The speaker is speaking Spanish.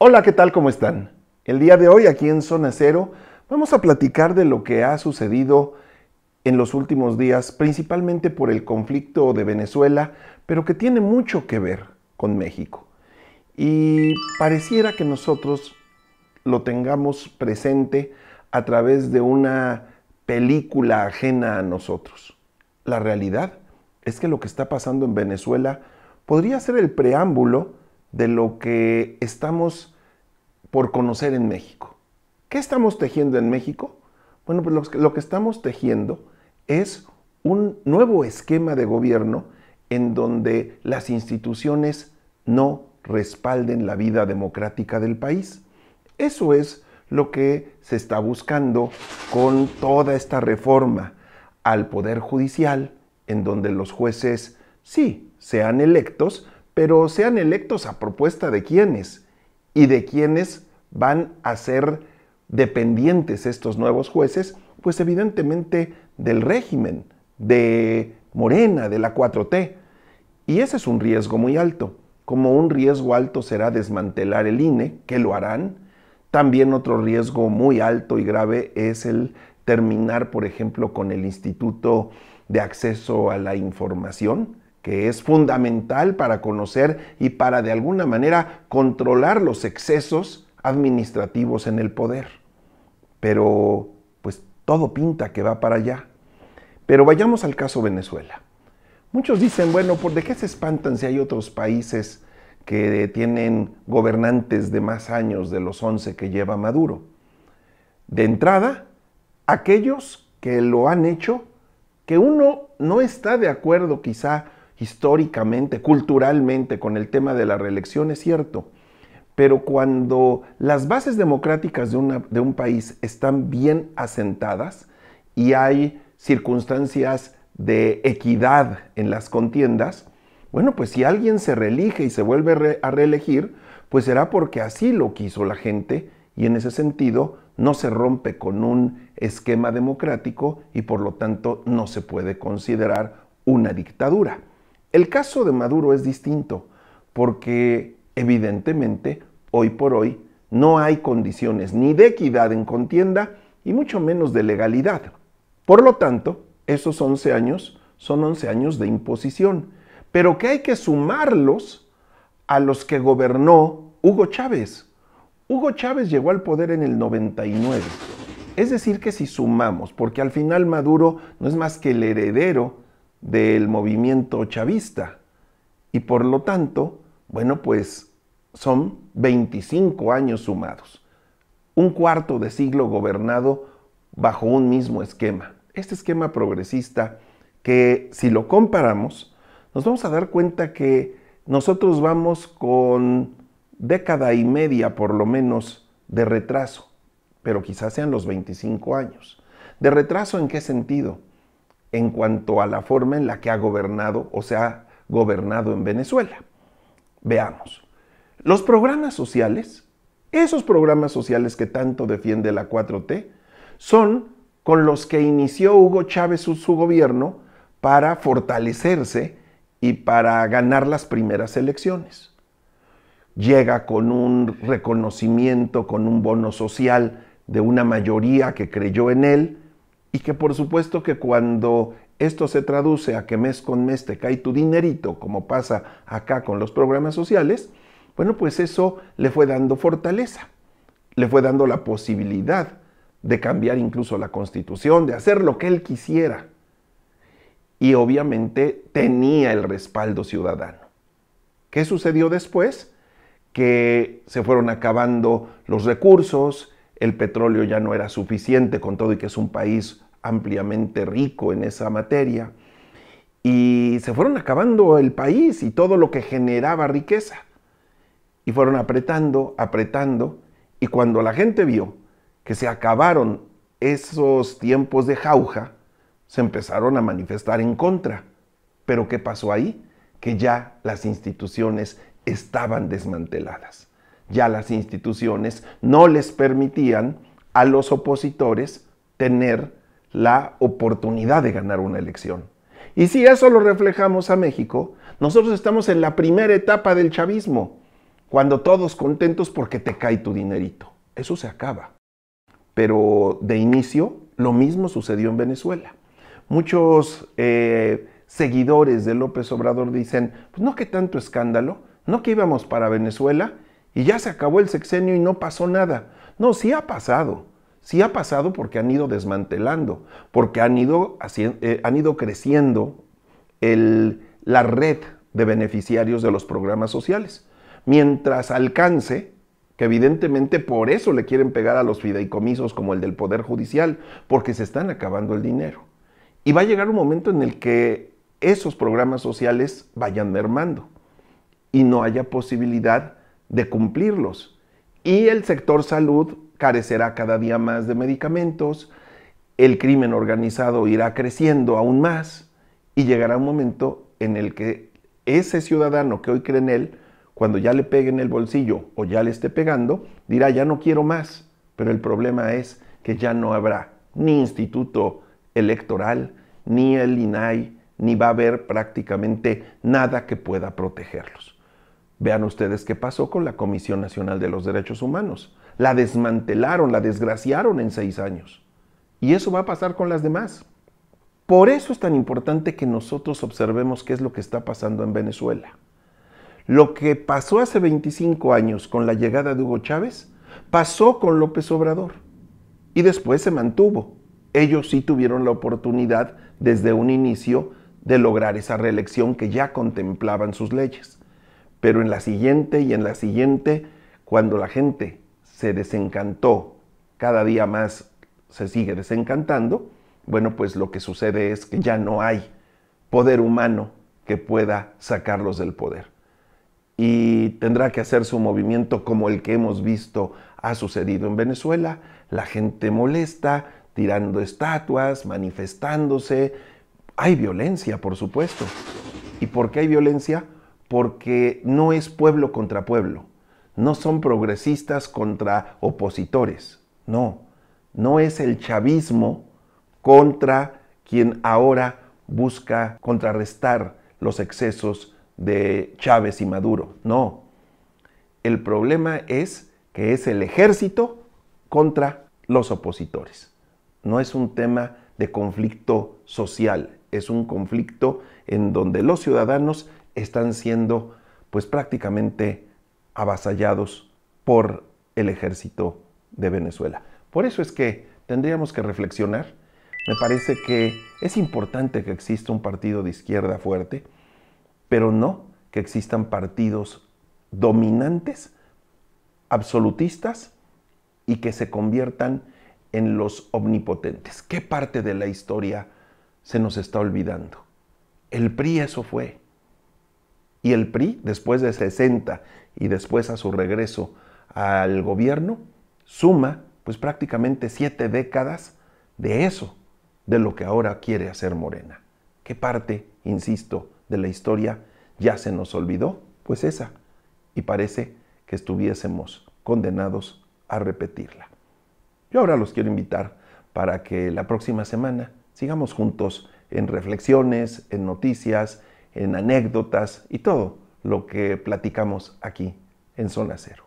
Hola, ¿qué tal? ¿Cómo están? El día de hoy aquí en Zona Cero vamos a platicar de lo que ha sucedido en los últimos días, principalmente por el conflicto de Venezuela, pero que tiene mucho que ver con México. Y pareciera que nosotros lo tengamos presente a través de una película ajena a nosotros. La realidad es que lo que está pasando en Venezuela podría ser el preámbulo de lo que estamos por conocer en México. ¿Qué estamos tejiendo en México? Bueno, pues lo que estamos tejiendo es un nuevo esquema de gobierno en donde las instituciones no respalden la vida democrática del país. Eso es lo que se está buscando con toda esta reforma al Poder Judicial, en donde los jueces sí sean electos, pero sean electos a propuesta de quiénes y de quiénes van a ser dependientes estos nuevos jueces, pues evidentemente del régimen, de Morena, de la 4T. Y ese es un riesgo muy alto. Como un riesgo alto será desmantelar el INE, que lo harán. También otro riesgo muy alto y grave es el terminar, por ejemplo, con el Instituto de Acceso a la Información, que es fundamental para conocer y para de alguna manera controlar los excesos administrativos en el poder. Pero pues todo pinta que va para allá. Pero vayamos al caso Venezuela. Muchos dicen, bueno, ¿por de qué se espantan si hay otros países que tienen gobernantes de más años de los 11 que lleva Maduro? De entrada, aquellos que lo han hecho, que uno no está de acuerdo quizá históricamente, culturalmente con el tema de la reelección, es cierto, pero cuando las bases democráticas de un país están bien asentadas y hay circunstancias de equidad en las contiendas, bueno, pues si alguien se reelige y se vuelve a reelegir, pues será porque así lo quiso la gente y en ese sentido no se rompe con un esquema democrático y por lo tanto no se puede considerar una dictadura. El caso de Maduro es distinto porque evidentemente hoy por hoy no hay condiciones ni de equidad en contienda y mucho menos de legalidad. Por lo tanto, esos 11 años son 11 años de imposición, pero que hay que sumarlos a los que gobernó Hugo Chávez. Hugo Chávez llegó al poder en el 99. Es decir, que si sumamos, porque al final Maduro no es más que el heredero del movimiento chavista, y por lo tanto, bueno, pues son 25 años sumados. Un cuarto de siglo gobernado bajo un mismo esquema. Este esquema progresista que si lo comparamos, nos vamos a dar cuenta que nosotros vamos con década y media por lo menos de retraso, pero quizás sean los 25 años. ¿De retraso en qué sentido? En cuanto a la forma en la que ha gobernado o se ha gobernado en Venezuela. Veamos. Los programas sociales, esos programas sociales que tanto defiende la 4T, son con los que inició Hugo Chávez su gobierno para fortalecerse y para ganar las primeras elecciones. Llega con un reconocimiento, con un bono social de una mayoría que creyó en él y que por supuesto que cuando esto se traduce a que mes con mes te cae tu dinerito, como pasa acá con los programas sociales, bueno, pues eso le fue dando fortaleza, le fue dando la posibilidad de cambiar incluso la Constitución, de hacer lo que él quisiera. Y obviamente tenía el respaldo ciudadano. ¿Qué sucedió después? Que se fueron acabando los recursos, el petróleo ya no era suficiente con todo y que es un país ampliamente rico en esa materia, y se fueron acabando el país y todo lo que generaba riqueza. Y fueron apretando, y cuando la gente vio que se acabaron esos tiempos de jauja, se empezaron a manifestar en contra. ¿Pero qué pasó ahí? Que ya las instituciones estaban desmanteladas. Ya las instituciones no les permitían a los opositores tener la oportunidad de ganar una elección. Y si eso lo reflejamos a México, nosotros estamos en la primera etapa del chavismo, cuando todos contentos porque te cae tu dinerito. Eso se acaba. Pero de inicio, lo mismo sucedió en Venezuela. Muchos seguidores de López Obrador dicen, pues no que tanto escándalo, no que íbamos para Venezuela y ya se acabó el sexenio y no pasó nada. No, sí ha pasado. Sí ha pasado porque han ido desmantelando, porque han ido creciendo la red de beneficiarios de los programas sociales. Mientras alcance, que evidentemente por eso le quieren pegar a los fideicomisos como el del Poder Judicial, porque se están acabando el dinero. Y va a llegar un momento en el que esos programas sociales vayan mermando y no haya posibilidad de cumplirlos. Y el sector salud carecerá cada día más de medicamentos, el crimen organizado irá creciendo aún más y llegará un momento en el que ese ciudadano que hoy cree en él, cuando ya le pegue en el bolsillo o ya le esté pegando, dirá ya no quiero más. Pero el problema es que ya no habrá ni instituto electoral, ni el INAI, ni va a haber prácticamente nada que pueda protegerlos. Vean ustedes qué pasó con la Comisión Nacional de los Derechos Humanos. La desmantelaron, la desgraciaron en 6 años. Y eso va a pasar con las demás. Por eso es tan importante que nosotros observemos qué es lo que está pasando en Venezuela. Lo que pasó hace 25 años con la llegada de Hugo Chávez, pasó con López Obrador. Y después se mantuvo. Ellos sí tuvieron la oportunidad desde un inicio de lograr esa reelección que ya contemplaban sus leyes. Pero en la siguiente y en la siguiente, cuando la gente se desencantó, cada día más se sigue desencantando, bueno, pues lo que sucede es que ya no hay poder humano que pueda sacarlos del poder. Y tendrá que hacerse un movimiento como el que hemos visto ha sucedido en Venezuela, la gente molesta, tirando estatuas, manifestándose. Hay violencia, por supuesto. ¿Y por qué hay violencia? Porque no es pueblo contra pueblo, no son progresistas contra opositores, no es el chavismo contra quien ahora busca contrarrestar los excesos de Chávez y Maduro, no. El problema es que es el ejército contra los opositores. No es un tema de conflicto social, es un conflicto en donde los ciudadanos están siendo pues prácticamente avasallados por el ejército de Venezuela. Por eso es que tendríamos que reflexionar. Me parece que es importante que exista un partido de izquierda fuerte, pero no que existan partidos dominantes, absolutistas y que se conviertan en los omnipotentes. ¿Qué parte de la historia se nos está olvidando? El PRI eso fue. Y el PRI, después de 60 y después a su regreso al gobierno, suma pues prácticamente 7 décadas de eso, de lo que ahora quiere hacer Morena. ¿Qué parte, insisto, de la historia ya se nos olvidó? Pues esa. Y parece que estuviésemos condenados a repetirla. Yo ahora los quiero invitar para que la próxima semana sigamos juntos en reflexiones, en noticias, en anécdotas y todo lo que platicamos aquí en Zona Cero.